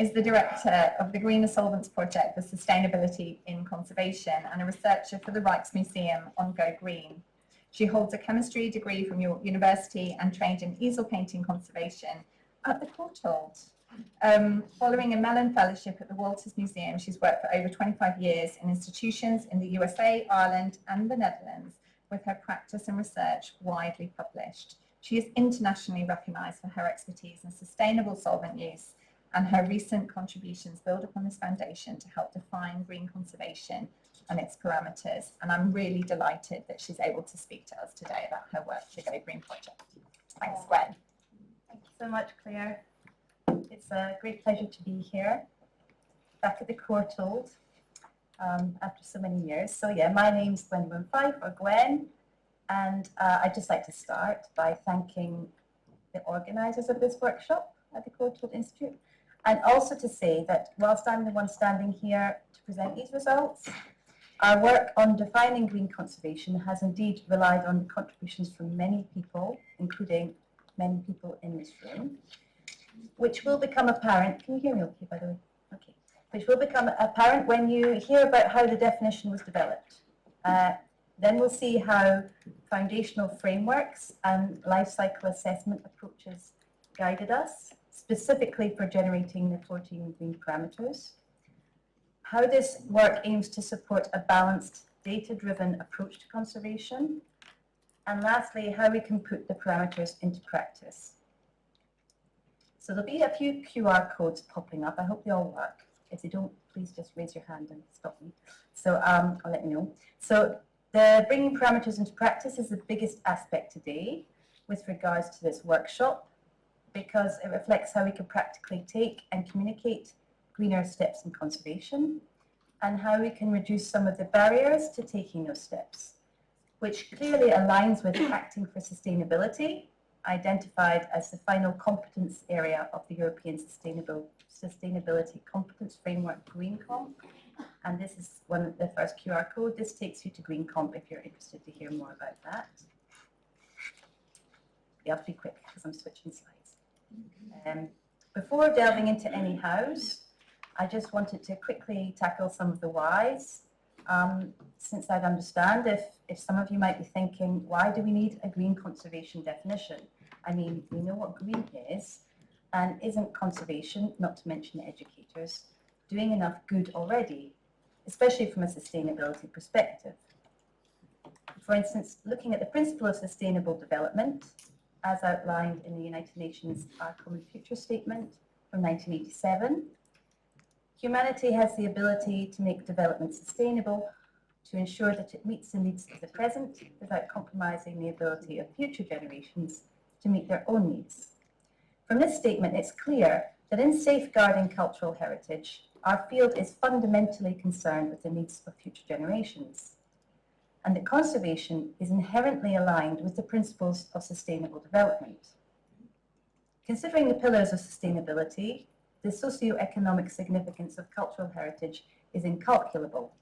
is the director of the Greener Solvents Project for Sustainability in Conservation and a researcher for the Rijksmuseum on GOGREEN. She holds a chemistry degree from York University and trained in easel painting conservation at the Courtauld. Following a Mellon Fellowship at the Rijksmuseum, she's worked for over 25 years in institutions in the USA, Ireland, and the Netherlands, with her practice and research widely published. She is internationally recognised for her expertise in sustainable solvent use, and her recent contributions build upon this foundation to help define green conservation and its parameters. And I'm really delighted that she's able to speak to us today about her work for the GOGREEN project. Thanks, Gwen. Thank you so much, Claire. It's a great pleasure to be here, back at the Courtauld after so many years. So yeah, my name's Gwendoline Fife, or Gwen, and I'd just like to start by thanking the organisers of this workshop at the Courtauld Institute, and also to say that whilst I'm the one standing here to present these results, our work on defining green conservation has indeed relied on contributions from many people, including many people in this room, which will become apparent. Can you hear me okay, by the way? Okay. Which will become apparent when you hear about how the definition was developed. Then we'll see how foundational frameworks and life cycle assessment approaches guided us, specifically for generating the 14 green parameters. How this work aims to support a balanced, data-driven approach to conservation. And lastly, how we can put the parameters into practice. So there'll be a few QR codes popping up. I hope they all work. If they don't, please just raise your hand and stop me. So I'll let you know. So the bringing parameters into practice is the biggest aspect today with regards to this workshop, because it reflects how we can practically take and communicate greener steps in conservation, and how we can reduce some of the barriers to taking those steps, which clearly aligns with acting for sustainability, identified as the final competence area of the European Sustainability Competence Framework, GreenComp. And this is one of the first QR code. This takes you to GreenComp if you're interested to hear more about that. Yeah, I'll be quick because I'm switching slides. Before delving into any hows, I just wanted to quickly tackle some of the whys. Since I'd understand if some of you might be thinking, why do we need a green conservation definition? I mean, we know what green is, and isn't conservation, not to mention educators, doing enough good already, especially from a sustainability perspective? For instance, looking at the principle of sustainable development, as outlined in the United Nations Our Common Future Statement from 1987, humanity has the ability to make development sustainable, to ensure that it meets the needs of the present without compromising the ability of future generations to meet their own needs. From this statement, it's clear that in safeguarding cultural heritage, our field is fundamentally concerned with the needs of future generations, and that conservation is inherently aligned with the principles of sustainable development. Considering the pillars of sustainability, the socio-economic significance of cultural heritage is incalculable,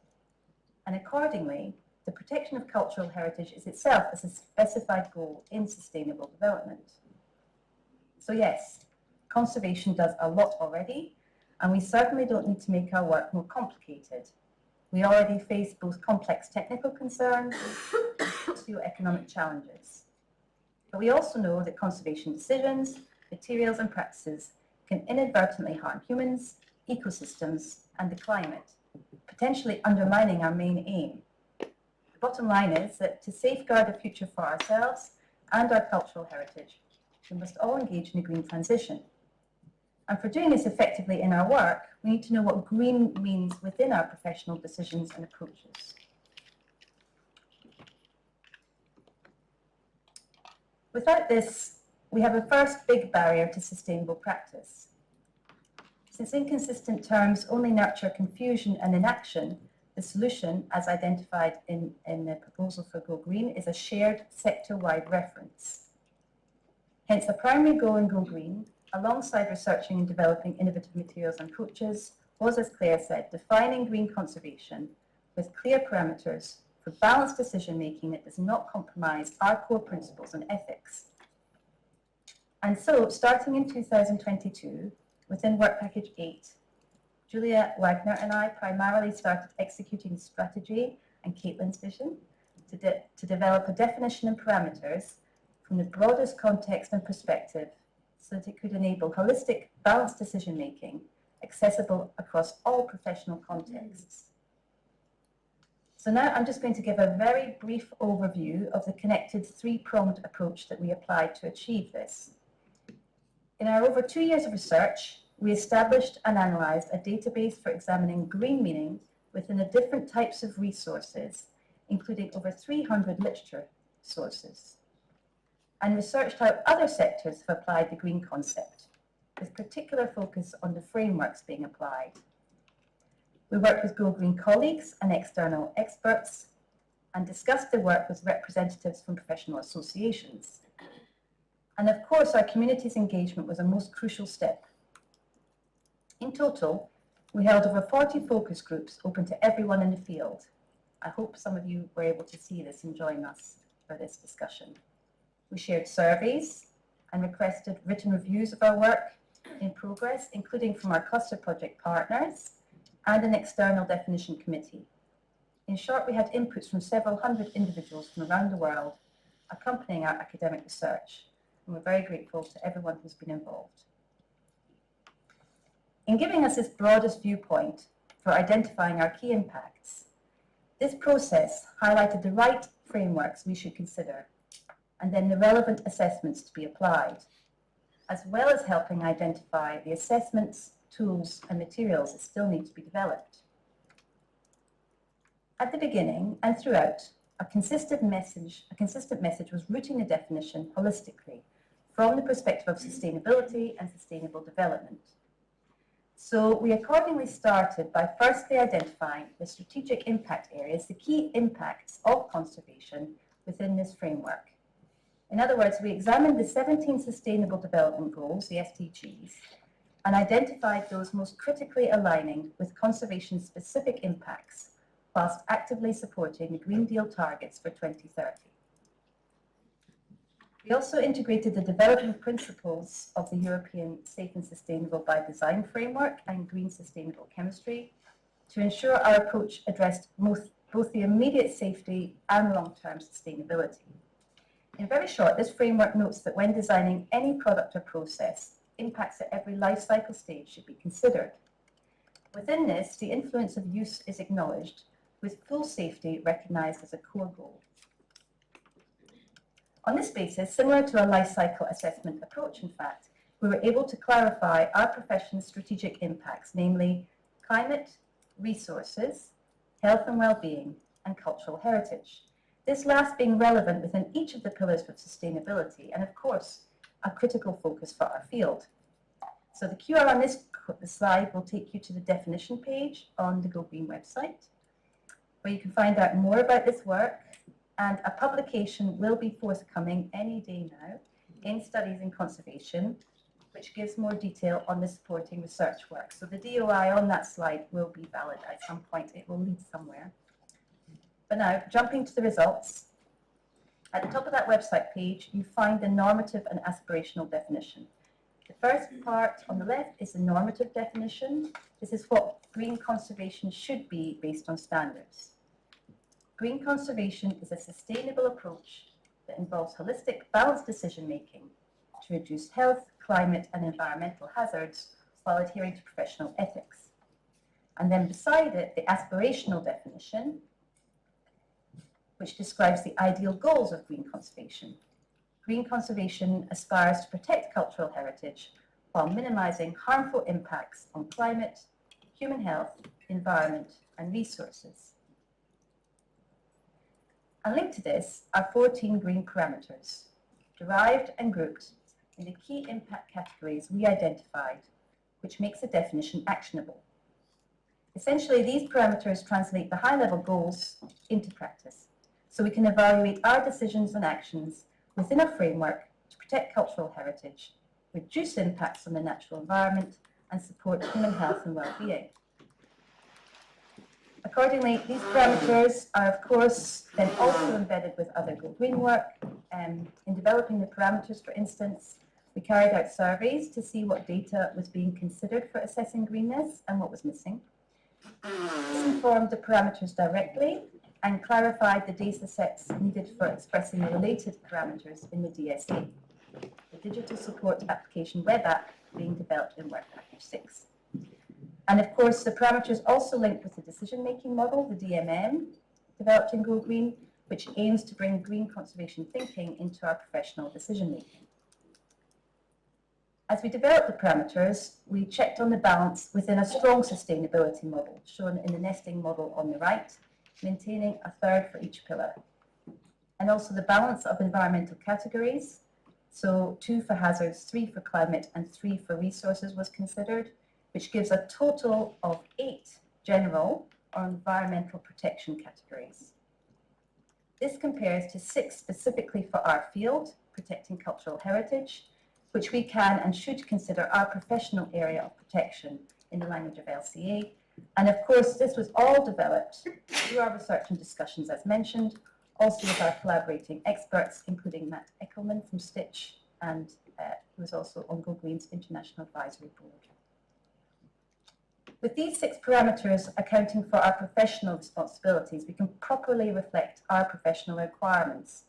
and accordingly, the protection of cultural heritage is itself a specified goal in sustainable development. So yes, conservation does a lot already, and we certainly don't need to make our work more complicated. We already face both complex technical concerns and socio-economic challenges. But we also know that conservation decisions, materials and practices can inadvertently harm humans, ecosystems, and the climate, potentially undermining our main aim. The bottom line is that to safeguard a future for ourselves and our cultural heritage, we must all engage in a green transition. And for doing this effectively in our work, we need to know what green means within our professional decisions and approaches. Without this, we have a first big barrier to sustainable practice. Since inconsistent terms only nurture confusion and inaction, the solution, as identified in the proposal for GOGREEN, is a shared sector-wide reference. Hence, a primary goal in GOGREEN, alongside researching and developing innovative materials and approaches, was, as Claire said, defining green conservation with clear parameters for balanced decision-making that does not compromise our core principles and ethics. And so, starting in 2022, within Work Package 8, Julia Wagner and I primarily started executing strategy and Caitlin's vision to develop a definition and parameters from the broadest context and perspective so that it could enable holistic, balanced decision-making accessible across all professional contexts. So now I'm just going to give a very brief overview of the connected three-pronged approach that we applied to achieve this. In our over 2 years of research, we established and analysed a database for examining green meaning within the different types of resources, including over 300 literature sources, and researched how other sectors have applied the green concept, with particular focus on the frameworks being applied. We worked with GOGREEN colleagues and external experts and discussed the work with representatives from professional associations. And of course, our community's engagement was a most crucial step. In total, we held over 40 focus groups open to everyone in the field. I hope some of you were able to see this and join us for this discussion. We shared surveys and requested written reviews of our work in progress, including from our cluster project partners and an external definition committee. In short, we had inputs from several hundred individuals from around the world accompanying our academic research, and we're very grateful to everyone who's been involved. In giving us this broadest viewpoint for identifying our key impacts, this process highlighted the right frameworks we should consider, and then the relevant assessments to be applied, as well as helping identify the assessments, tools, and materials that still need to be developed. At the beginning and throughout, a consistent message was rooting the definition holistically from the perspective of sustainability and sustainable development. So we accordingly started by firstly identifying the strategic impact areas, the key impacts of conservation within this framework. In other words, we examined the 17 Sustainable Development Goals, the SDGs, and identified those most critically aligning with conservation-specific impacts, whilst actively supporting the Green Deal targets for 2030. We also integrated the development principles of the European Safe and Sustainable by Design framework and Green Sustainable Chemistry to ensure our approach addressed both the immediate safety and long-term sustainability. In very short, this framework notes that when designing any product or process, impacts at every life cycle stage should be considered. Within this, the influence of use is acknowledged, with full safety recognised as a core goal. On this basis, similar to a life cycle assessment approach, in fact, we were able to clarify our profession's strategic impacts, namely climate, resources, health and well-being, and cultural heritage. This last being relevant within each of the pillars of sustainability, and of course, a critical focus for our field. So the QR on this slide will take you to the definition page on the GOGREEN website, where you can find out more about this work, and a publication will be forthcoming any day now in Studies in Conservation, which gives more detail on the supporting research work. So the DOI on that slide will be valid at some point. It will lead somewhere. But now, jumping to the results, at the top of that website page, you find the normative and aspirational definition. The first part on the left is the normative definition. This is what green conservation should be based on standards. Green conservation is a sustainable approach that involves holistic, balanced decision-making to reduce health, climate, and environmental hazards while adhering to professional ethics. And then beside it, the aspirational definition, which describes the ideal goals of green conservation. Green conservation aspires to protect cultural heritage while minimizing harmful impacts on climate, human health, environment, and resources. And linked to this are 14 green parameters, derived and grouped in the key impact categories we identified, which makes the definition actionable. Essentially, these parameters translate the high-level goals into practice, so we can evaluate our decisions and actions within a framework to protect cultural heritage, reduce impacts on the natural environment, and support human health and well-being. Accordingly, these parameters are, of course, then also embedded with other GOGREEN work. In developing the parameters, for instance, We carried out surveys to see what data was being considered for assessing greenness and what was missing. This informed the parameters directly and clarified the data sets needed for expressing the related parameters in the DSA, the Digital Support Application Web App being developed in Work Package 6. And of course, the parameters also linked with the decision-making model, the DMM, developed in GOGREEN, which aims to bring green conservation thinking into our professional decision-making. As we developed the parameters, we checked on the balance within a strong sustainability model, shown in the nesting model on the right, maintaining a third for each pillar. And also the balance of environmental categories, so 2 for hazards, 3 for climate, and 3 for resources was considered, which gives a total of 8 general or environmental protection categories. This compares to 6 specifically for our field, protecting cultural heritage, which we can and should consider our professional area of protection in the language of LCA. And of course, this was all developed through our research and discussions, as mentioned, also with our collaborating experts, including Matt Eckelman from Stitch, and who is also on GOGREEN's International Advisory Board. With these 6 parameters accounting for our professional responsibilities, we can properly reflect our professional requirements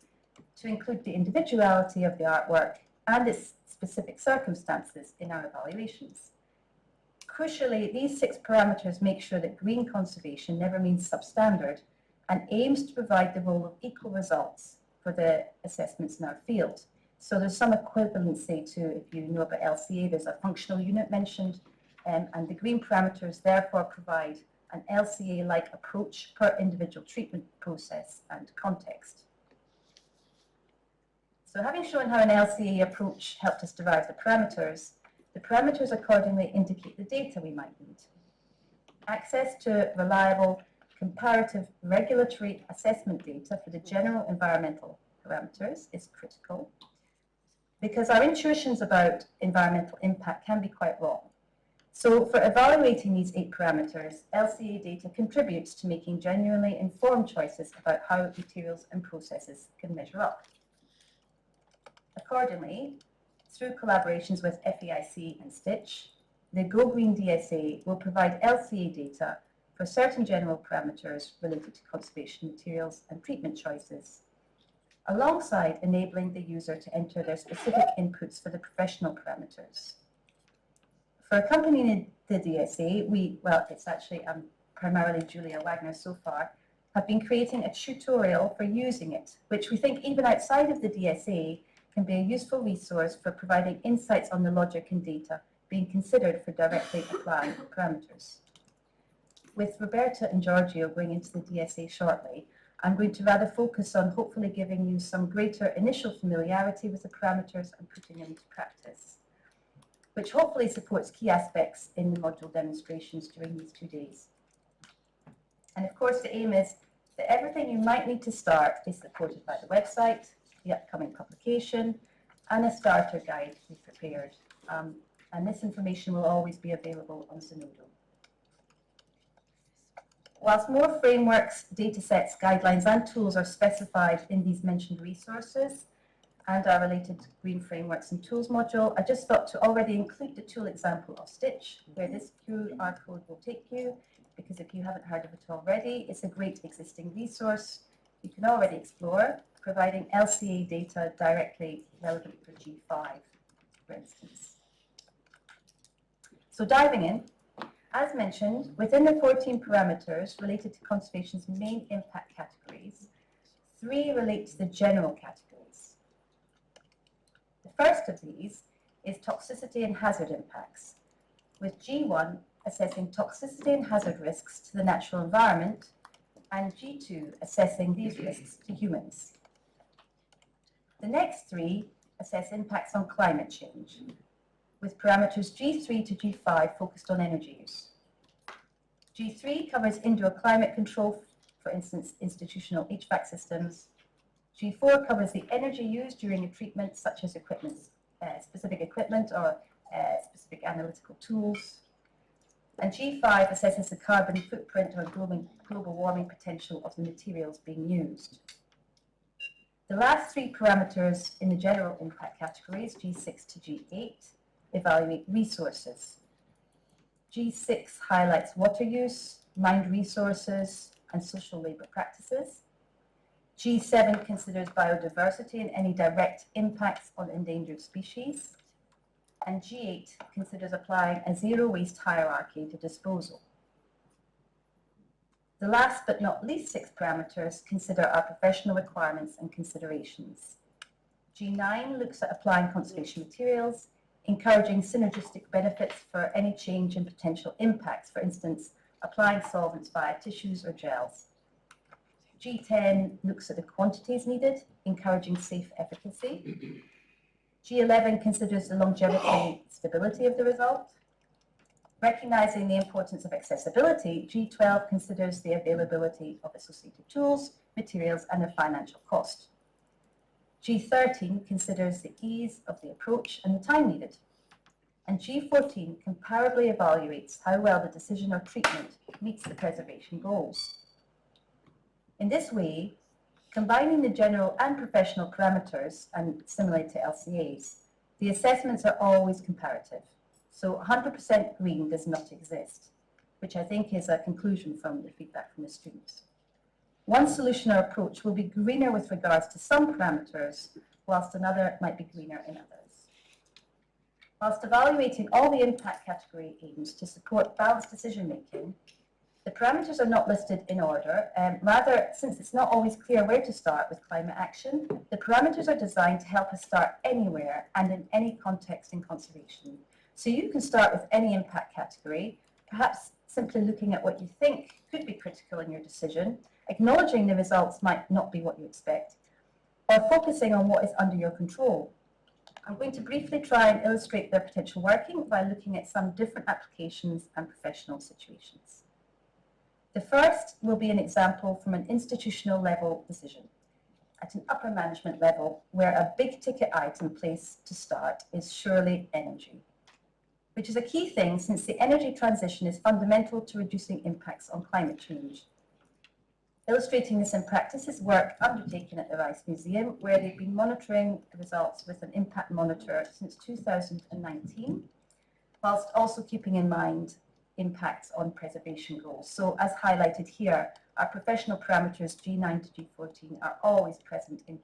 to include the individuality of the artwork and its specific circumstances in our evaluations. Crucially, these 6 parameters make sure that green conservation never means substandard and aims to provide the role of equal results for the assessments in our field. So there's some equivalency to, if you know about LCA, there's a functional unit mentioned, and the green parameters therefore provide an LCA-like approach per individual treatment process and context. So having shown how an LCA approach helped us derive the parameters accordingly indicate the data we might need. Access to reliable, comparative regulatory assessment data for the general environmental parameters is critical because our intuitions about environmental impact can be quite wrong. So for evaluating these 8 parameters, LCA data contributes to making genuinely informed choices about how materials and processes can measure up. Accordingly, through collaborations with FAIC and Stitch, the GOGREEN DSA will provide LCA data for certain general parameters related to conservation materials and treatment choices, alongside enabling the user to enter their specific inputs for the professional parameters. For accompanying the DSA, it's actually primarily Julia Wagner so far, have been creating a tutorial for using it, which we think even outside of the DSA can be a useful resource for providing insights on the logic and data being considered for directly applying the parameters. With Roberta and Giorgio going into the DSA shortly, I'm going to rather focus on hopefully giving you some greater initial familiarity with the parameters and putting them into practice, which hopefully supports key aspects in the module demonstrations during these 2 days. And of course, the aim is that everything you might need to start is supported by the website, the upcoming publication, and a starter guide we've prepared. And this information will always be available on Zenodo. Whilst more frameworks, datasets, guidelines, and tools are specified in these mentioned resources and our related green frameworks and tools module, I just thought to already include the tool example of Stitch, where this QR code will take you, because if you haven't heard of it already, it's a great existing resource you can already explore, providing LCA data directly relevant for G5, for instance. So diving in, as mentioned, within the 14 parameters related to conservation's main impact categories, 3 relate to the general categories. The first of these is toxicity and hazard impacts, with G1 assessing toxicity and hazard risks to the natural environment, and G2 assessing these risks to humans. The next 3 assess impacts on climate change, with parameters G3 to G5 focused on energy use. G3 covers indoor climate control, for instance, institutional HVAC systems. G4 covers the energy used during a treatment, such as specific equipment or specific analytical tools. And G5 assesses the carbon footprint or global warming potential of the materials being used. The last three parameters in the general impact categories, G6 to G8, evaluate resources. G6 highlights water use, mined resources, and social labour practices. G7 considers biodiversity and any direct impacts on endangered species. And G8 considers applying a zero waste hierarchy to disposal. The last but not least 6 parameters consider our professional requirements and considerations. G9 looks at applying conservation materials, encouraging synergistic benefits for any change in potential impacts, for instance, applying solvents via tissues or gels. G10 looks at the quantities needed, encouraging safe efficacy. G11 considers the longevity and stability of the result. Recognizing the importance of accessibility, G12 considers the availability of associated tools, materials, and their financial cost. G13 considers the ease of the approach and the time needed. And G14 comparably evaluates how well the decision or treatment meets the preservation goals. In this way, combining the general and professional parameters, and similar to LCAs, the assessments are always comparative. So 100% green does not exist, which I think is a conclusion from the feedback from the students. One solution or approach will be greener with regards to some parameters, whilst another might be greener in others. Whilst evaluating all the impact category aims to support balanced decision making, the parameters are not listed in order. Rather, since it's not always clear where to start with climate action, the parameters are designed to help us start anywhere and in any context in conservation. So you can start with any impact category, perhaps simply looking at what you think could be critical in your decision, acknowledging the results might not be what you expect, or focusing on what is under your control. I'm going to briefly try and illustrate their potential working by looking at some different applications and professional situations. The first will be an example from an institutional level decision at an upper management level, where a big ticket item place to start is surely energy, which is a key thing since the energy transition is fundamental to reducing impacts on climate change. Illustrating this in practice is work undertaken at the Rijksmuseum, where they've been monitoring the results with an impact monitor since 2019, whilst also keeping in mind impacts on preservation goals. So as highlighted here, our professional parameters G9 to G14 are always present in key.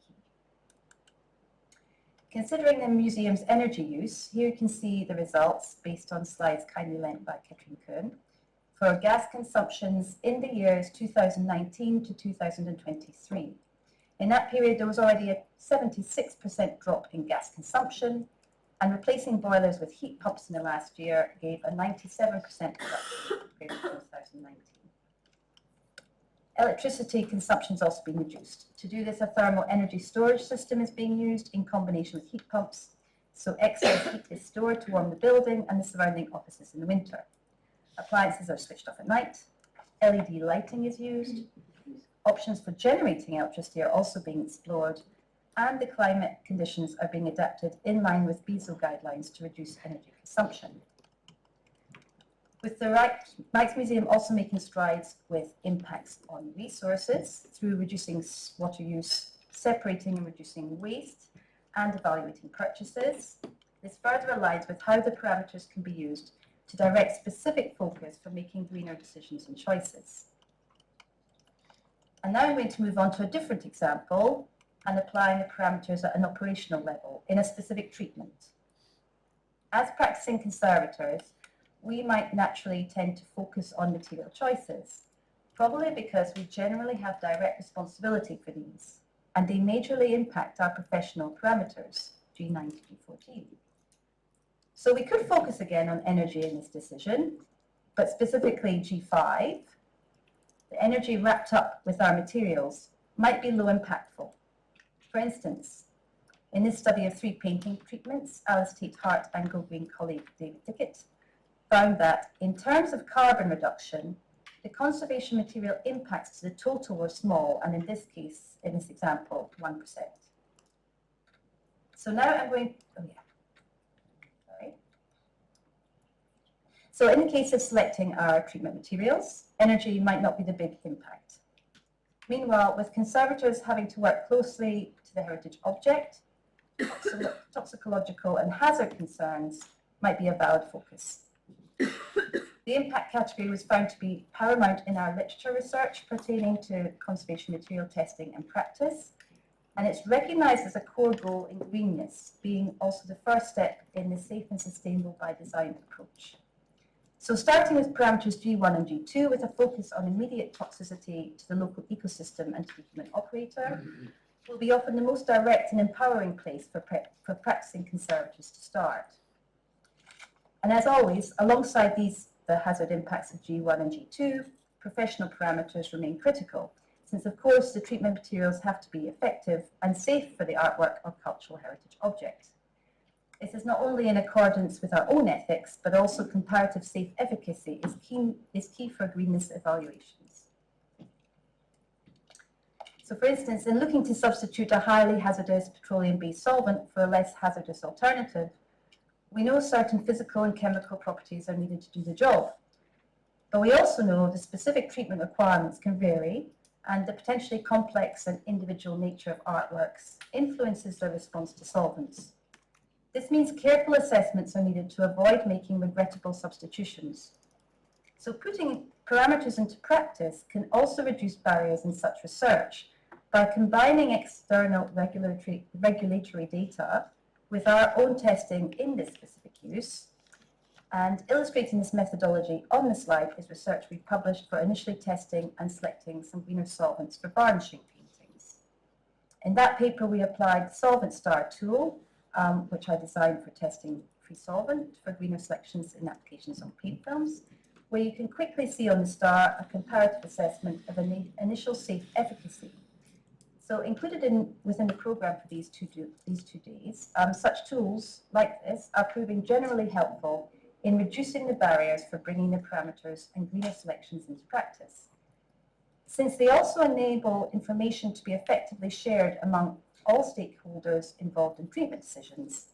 Considering the museum's energy use, here you can see the results based on slides kindly lent by Katrien Kuhn for gas consumptions in the years 2019 to 2023. In that period, there was already a 76% drop in gas consumption, and replacing boilers with heat pumps in the last year gave a 97% reduction compared to 2019. Electricity consumption has also been reduced. To do this, a thermal energy storage system is being used in combination with heat pumps, so excess heat is stored to warm the building and the surrounding offices in the winter. Appliances are switched off at night. LED lighting is used. Options for generating electricity are also being explored, and the climate conditions are being adapted in line with easel guidelines to reduce energy consumption. With the Rijksmuseum also making strides with impacts on resources through reducing water use, separating and reducing waste, and evaluating purchases. This further aligns with how the parameters can be used to direct specific focus for making greener decisions and choices. And now I'm going to move on to a different example and applying the parameters at an operational level in a specific treatment. As practicing conservators, we might naturally tend to focus on material choices, probably because we generally have direct responsibility for these, and they majorly impact our professional parameters, G9 to G14. So we could focus again on energy in this decision, but specifically G5, the energy wrapped up with our materials might be low impactful. For instance, in this study of 3 painting treatments, Alice Tate Hart and GOGREEN colleague David Tickett found that in terms of carbon reduction, the conservation material impacts to the total were small, and in this case, in this example, 1%. So now I'm going, So in the case of selecting our treatment materials, energy might not be the big impact. Meanwhile, with conservators having to work closely to the heritage object, toxicological and hazard concerns might be a valid focus. The impact category was found to be paramount in our literature research pertaining to conservation material testing and practice, and it's recognised as a core goal in greenness, being also the first step in the safe and sustainable by design approach. So starting with parameters G1 and G2 with a focus on immediate toxicity to the local ecosystem and to the human operator will be often the most direct and empowering place for practicing conservators to start. And as always, alongside the hazard impacts of G1 and G2, professional parameters remain critical, since of course the treatment materials have to be effective and safe for the artwork or cultural heritage object. This is not only in accordance with our own ethics, but also comparative safe efficacy is key for greenness evaluations. So for instance, in looking to substitute a highly hazardous petroleum-based solvent for a less hazardous alternative, we know certain physical and chemical properties are needed to do the job. But we also know the specific treatment requirements can vary, and the potentially complex and individual nature of artworks influences their response to solvents. This means careful assessments are needed to avoid making regrettable substitutions. So putting parameters into practice can also reduce barriers in such research by combining external regulatory data with our own testing in this specific use. And illustrating this methodology on the slide is research we published for initially testing and selecting some greener solvents for varnishing paintings. In that paper, we applied the Solvent Star tool, which I designed for testing free solvent for greener selections in applications on paint films, where you can quickly see on the star a comparative assessment of an initial safe efficacy. So included within the program for these two days, such tools like this are proving generally helpful in reducing the barriers for bringing the parameters and greener selections into practice. Since they also enable information to be effectively shared among all stakeholders involved in treatment decisions.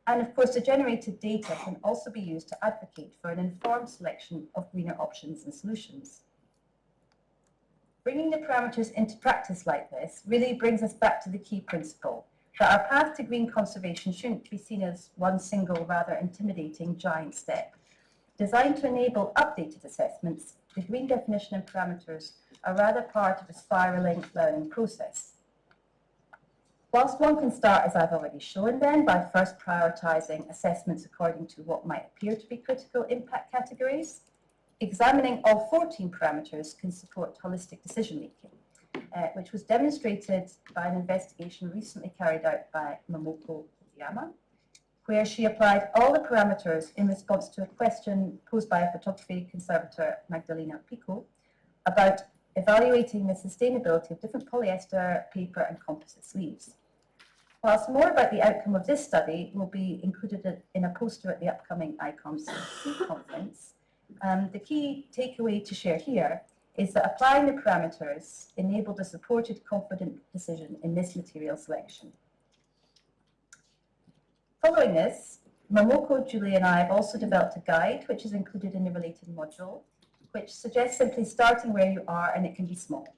And of course, the generated data can also be used to advocate for an informed selection of greener options and solutions. Bringing the parameters into practice like this really brings us back to the key principle that our path to green conservation shouldn't be seen as one single, rather intimidating giant step. Designed to enable updated assessments, the green definition and parameters are rather part of a spiralling learning process. Whilst one can start, as I've already shown then, by first prioritising assessments according to what might appear to be critical impact categories, examining all 14 parameters can support holistic decision-making, which was demonstrated by an investigation recently carried out by Momoko Oyama, where she applied all the parameters in response to a question posed by a photography conservator, Magdalena Pico, about evaluating the sustainability of different polyester, paper and composite sleeves. Whilst more about the outcome of this study will be included in a poster at the upcoming ICOMC conference, the key takeaway to share here is that applying the parameters enabled a supported, confident decision in this material selection. Following this, Momoko, Julie and I have also developed a guide which is included in the related module, which suggests simply starting where you are, and it can be small,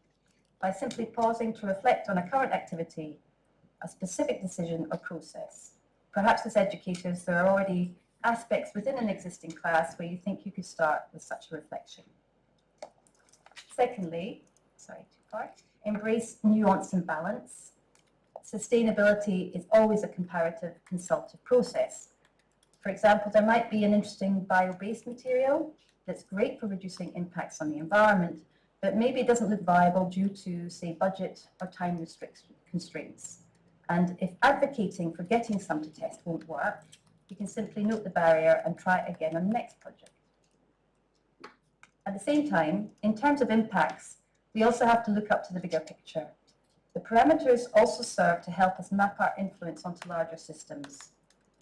by simply pausing to reflect on a current activity, a specific decision or process. Perhaps as educators there are already aspects within an existing class where you think you could start with such a reflection. Secondly, embrace nuance and balance. Sustainability is always a comparative consultative process. For example, there might be an interesting bio-based material that's great for reducing impacts on the environment, but maybe it doesn't look viable due to, say, budget or time constraints. And if advocating for getting some to test won't work, you can simply note the barrier and try it again on the next project. At the same time, in terms of impacts, we also have to look up to the bigger picture. The parameters also serve to help us map our influence onto larger systems,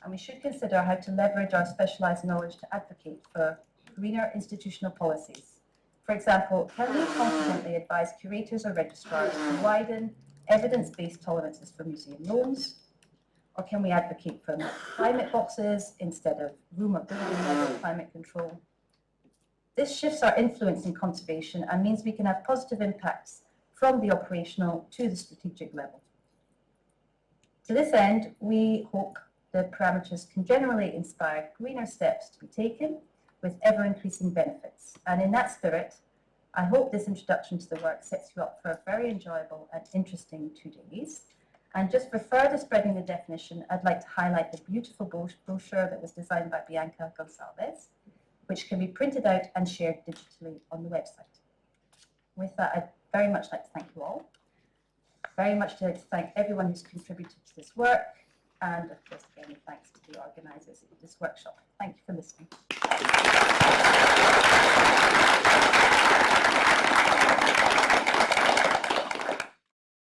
and we should consider how to leverage our specialised knowledge to advocate for greener institutional policies. For example, can we confidently advise curators or registrars to widen evidence-based tolerances for museum loans? Or can we advocate for climate boxes instead of room or building level climate control? This shifts our influence in conservation and means we can have positive impacts from the operational to the strategic level. To this end, we hope the parameters can generally inspire greener steps to be taken with ever-increasing benefits. And in that spirit, I hope this introduction to the work sets you up for a very enjoyable and interesting 2 days. And just for further spreading the definition, I'd like to highlight the beautiful brochure that was designed by Bianca Gonçalves, which can be printed out and shared digitally on the website. With that, I'd very much like to thank you all. Very much like to thank everyone who's contributed to this work, and of course, again, thanks to the organisers of this workshop. Thank you for listening.